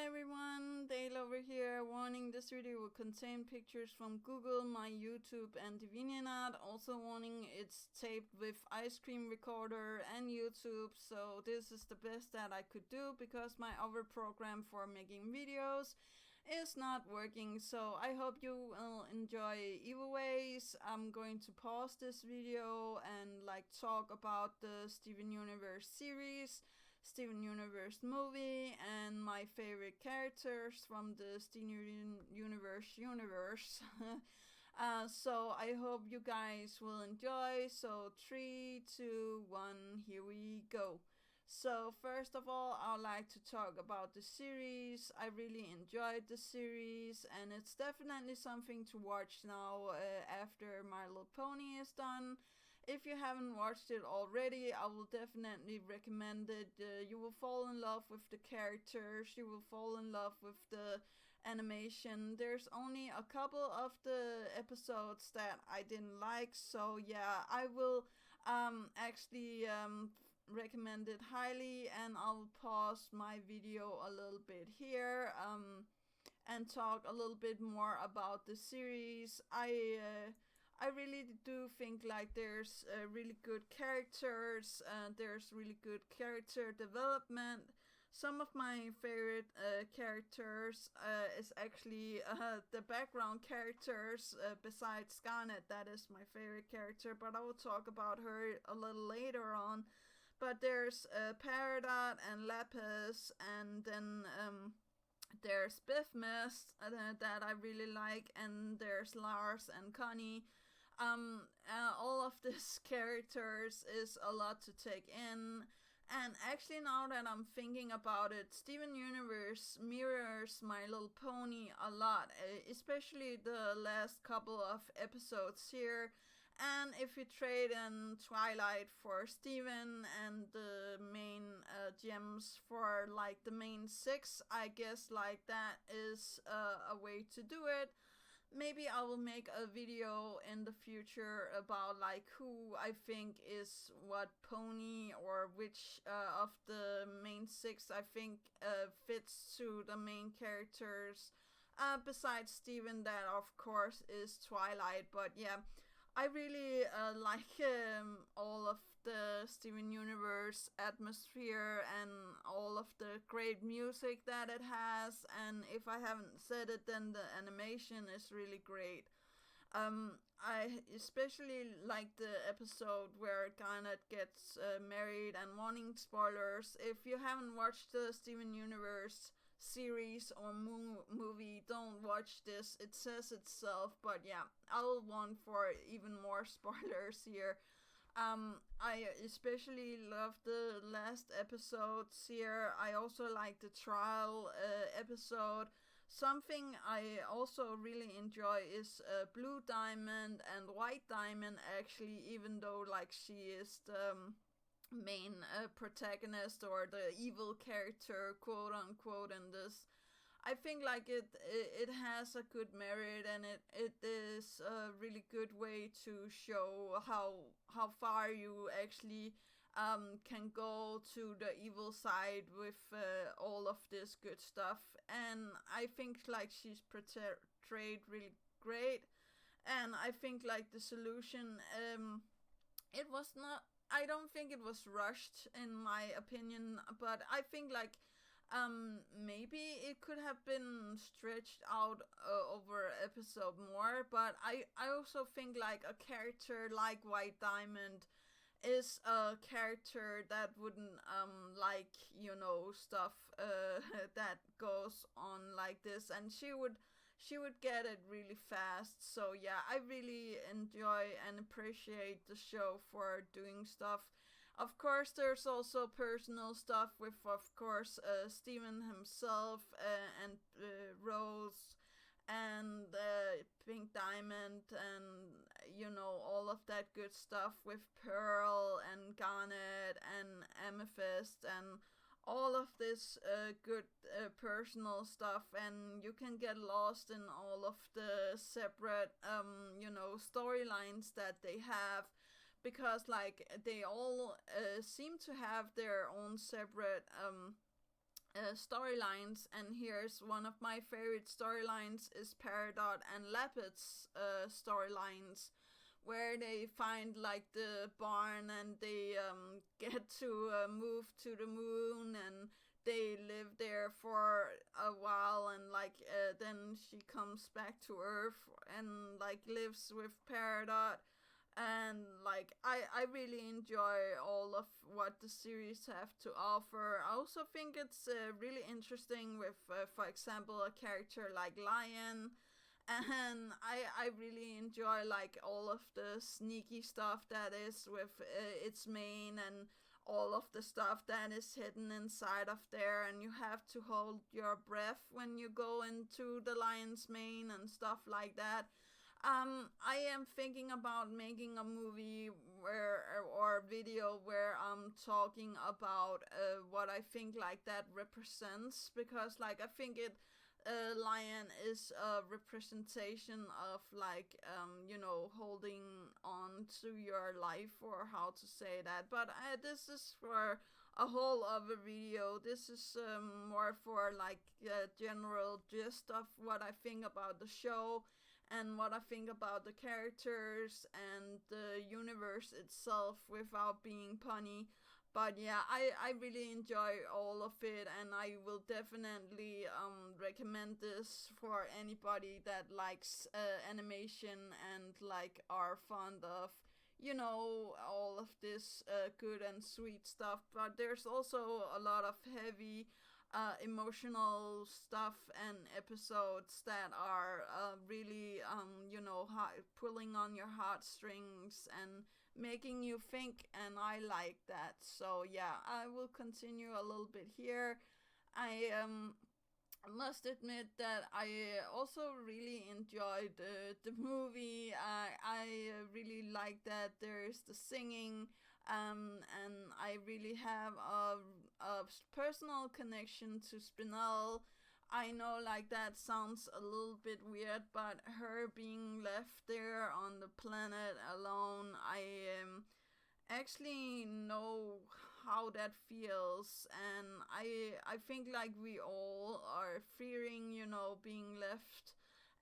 everyone, Daylover here. Warning, this video will contain pictures from Google, my YouTube and DeviantArt. Also warning, it's taped with ice cream recorder and YouTube, so this is the best that I could do because my other program for making videos is not working. So I hope you will enjoy either ways. I'm going to pause this video and talk about the Steven Universe series, Steven Universe movie, and my favorite characters from the Steven Universe. So I hope you guys will enjoy. So 3, 2, 1, here we go. So first of all, I'd like to talk about the series. I really enjoyed the series, and it's definitely something to watch now after My Little Pony is done. If you haven't watched it already, I will definitely recommend it. You will fall in love with the characters, you will fall in love with the animation. There's only a couple of the episodes that I didn't like, so yeah, I will actually recommend it highly, and I'll pause my video a little bit here and talk a little bit more about the series. I really do think there's really good characters, there's really good character development. Some of my favorite characters is actually the background characters besides Garnet. That is my favorite character, but I will talk about her a little later on. But there's Peridot and Lapis, and then there's Biff Mist that I really like, and there's Lars and Connie. All of these characters is a lot to take in. And actually, now that I'm thinking about it, Steven Universe mirrors My Little Pony a lot, especially the last couple of episodes here. And if you trade in Twilight for Steven and the main gems for the main 6, I guess that is a way to do it. Maybe I will make a video in the future about who I think is what pony, or which of the main 6 I think fits to the main characters. Besides Steven, that of course is Twilight, but yeah. I really like all of the Steven Universe atmosphere and all of the great music that it has. And if I haven't said it, then the animation is really great. I especially like the episode where Garnet gets married, and warning, spoilers. If you haven't watched the Steven Universe series or movie, don't watch this. It says itself, but yeah, I'll warn for even more spoilers here. I especially love the last episodes here. I also like the trial episode. Something I also really enjoy is Blue Diamond and White Diamond, actually, even though she is the main protagonist or the evil character, quote unquote, in this. I think it has a good merit, and it is a really good way to show how far you actually can go to the evil side with all of this good stuff. And I think she's portrayed really great, and I think the solution, it was not, I don't think it was rushed in my opinion, but I think maybe it could have been stretched out over episode more. But I also think a character like White Diamond is a character that wouldn't stuff that goes on like this, and she would get it really fast. So yeah, I really enjoy and appreciate the show for doing stuff. Of course, there's also personal stuff with, of course, Steven himself and Rose and Pink Diamond, and all of that good stuff with Pearl and Garnet and Amethyst, and all of this good personal stuff. And you can get lost in all of the separate storylines that they have, because they all seem to have their own separate storylines, and here's one of my favorite storylines is Peridot and Lapid's storylines, where they find like the barn and they get to move to the moon, and they live there for a while, and like then she comes back to Earth and like lives with Peridot. And like I really enjoy all of what the series have to offer. I also think it's really interesting with for example a character like Lion, and I really enjoy like all of the sneaky stuff that is with its mane, and all of the stuff that is hidden inside of there, and you have to hold your breath when you go into the lion's mane and stuff like that. I am thinking about making a movie where or video where I'm talking about what I think like that represents, because like I think it lion is a representation of like holding on to your life, or how to say that. But this is for a whole other video. This is more for like general gist of what I think about the show and what I think about the characters and the universe itself without being punny. But yeah, I really enjoy all of it, and I will definitely recommend this for anybody that likes animation and like are fond of all of this good and sweet stuff. But there's also a lot of heavy emotional stuff and episodes that are really pulling on your heartstrings and making you think, and I like that. So yeah, I will continue a little bit here. I must admit that I also really enjoyed the movie. I really like that there's the singing, and I really have a personal connection to Spinel. I know like that sounds a little bit weird, but her being left there on the planet alone, I actually know how that feels, and I think like we all are fearing, being left,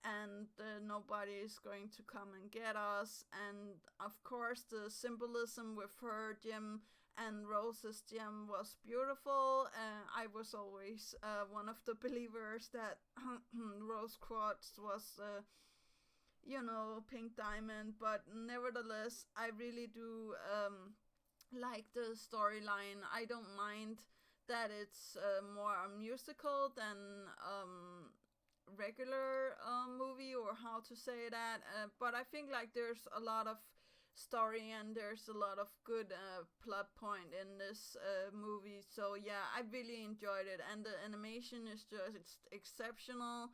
and nobody is going to come and get us. And of course the symbolism with her gem and Rose's gem was beautiful. I was always one of the believers that Rose Quartz was pink diamond, but nevertheless I really do like the storyline. I don't mind that it's more a musical than regular movie, or how to say that, but I think like there's a lot of story and there's a lot of good plot point in this movie. So yeah, I really enjoyed it, and the animation is just it's exceptional.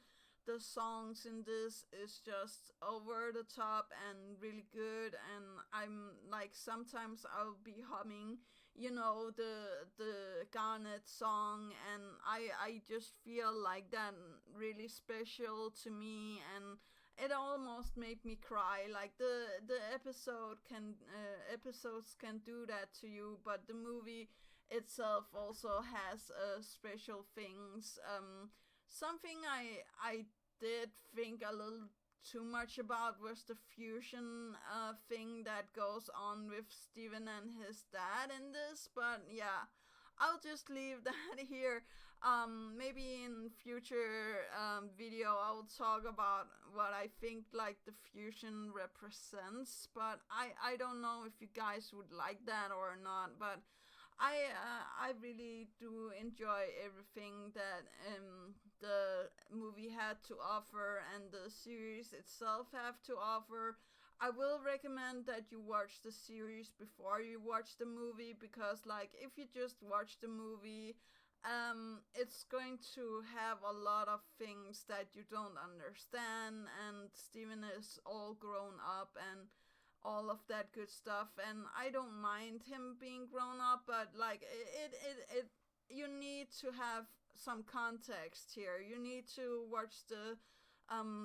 The songs in this is just over the top and really good, and I'm like sometimes I'll be humming the Garnet song, and I just feel like that really special to me, and it almost made me cry. Like the episodes can do that to you, but the movie itself also has special things. Something I did think a little too much about was the fusion thing that goes on with Steven and his dad in this, but yeah, I'll just leave that here. Maybe in future video I will talk about what I think like the fusion represents, but I don't know if you guys would like that or not. But I really do enjoy everything that the movie had to offer and the series itself have to offer. I will recommend that you watch the series before you watch the movie, because like if you just watch the movie, it's going to have a lot of things that you don't understand, and Steven is all grown up and all of that good stuff, and I don't mind him being grown up, but like it you need to have some context here. You need to watch the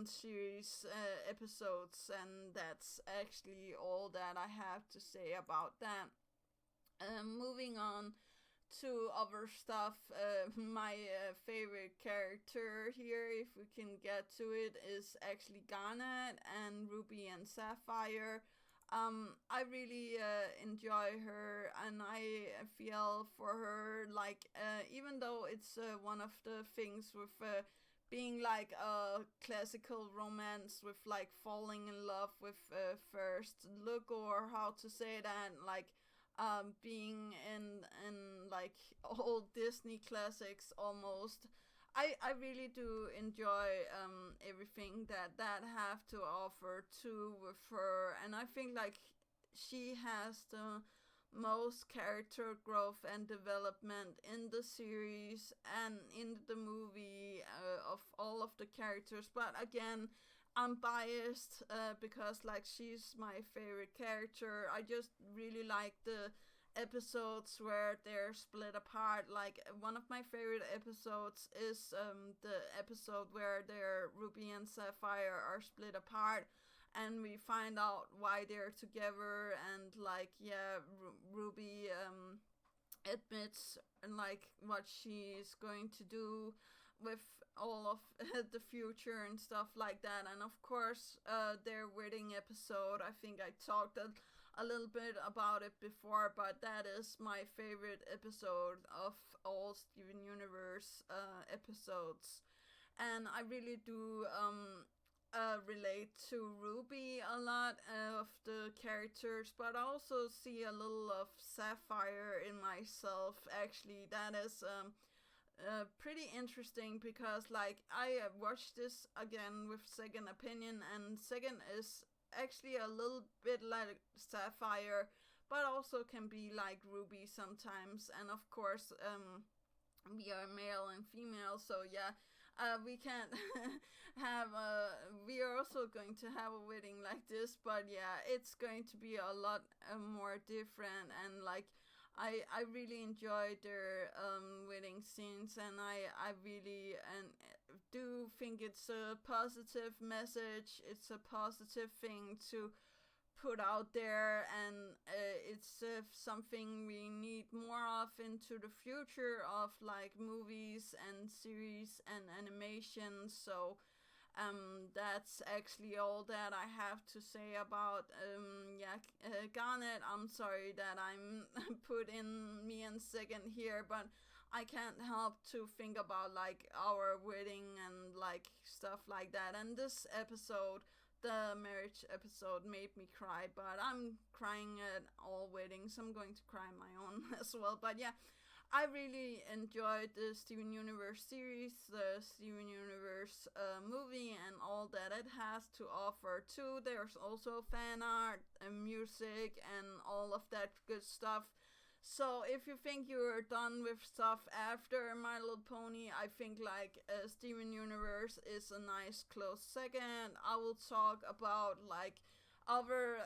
series episodes, and that's actually all that I have to say about that. Moving on to other stuff. My favorite character here, if we can get to it, is actually Garnet and Ruby and Sapphire. I really enjoy her, and I feel for her. Like, even though it's one of the things with being like a classical romance with like falling in love with first look, or how to say that, like being in like old Disney classics almost. I really do enjoy everything that have to offer too with her, and I think like she has the most character growth and development in the series and in the movie of all of the characters. But again, I'm biased because like she's my favorite character. I just really like the episodes where they're split apart. Like one of my favorite episodes is the episode where their Ruby and Sapphire are split apart, and we find out why they're together. And like, yeah, Ruby admits and like what she's going to do with all of the future and stuff like that. And of course, their wedding episode, I think I talked a little bit about it before, but that is my favorite episode of all Steven Universe episodes. And I really do relate to Ruby a lot of the characters, but I also see a little of Sapphire in myself. Actually, that is pretty interesting because, like, I watched this again with second opinion, and second is actually a little bit like Sapphire, but also can be like Ruby sometimes. And of course, we are male and female, so yeah, we can't have we are also going to have a wedding like this, but yeah, it's going to be a lot more different. And like, I really enjoyed their wedding scenes, and I really and do think it's a positive message. It's a positive thing to put out there, and it's something we need more of into the future of like movies and series and animation. So that's actually all that I have to say about Garnet. I'm sorry that I'm put in me and second here, but I can't help to think about like our wedding and like stuff like that. And this episode, the marriage episode, made me cry, but I'm crying at all weddings. I'm going to cry my own as well. But yeah, I really enjoyed the Steven Universe series, the Steven Universe movie, and all that it has to offer too. There's also fan art and music and all of that good stuff. So if you think you're done with stuff after My Little Pony, I think like Steven Universe is a nice close second. I will talk about like other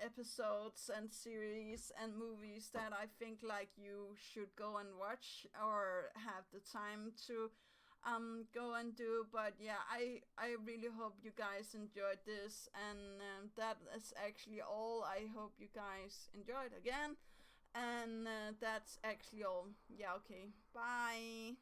episodes and series and movies that I think like you should go and watch or have the time to go and do. But yeah, I really hope you guys enjoyed this, and that is actually all. I hope you guys enjoyed again. And that's actually all. Yeah, okay. Bye.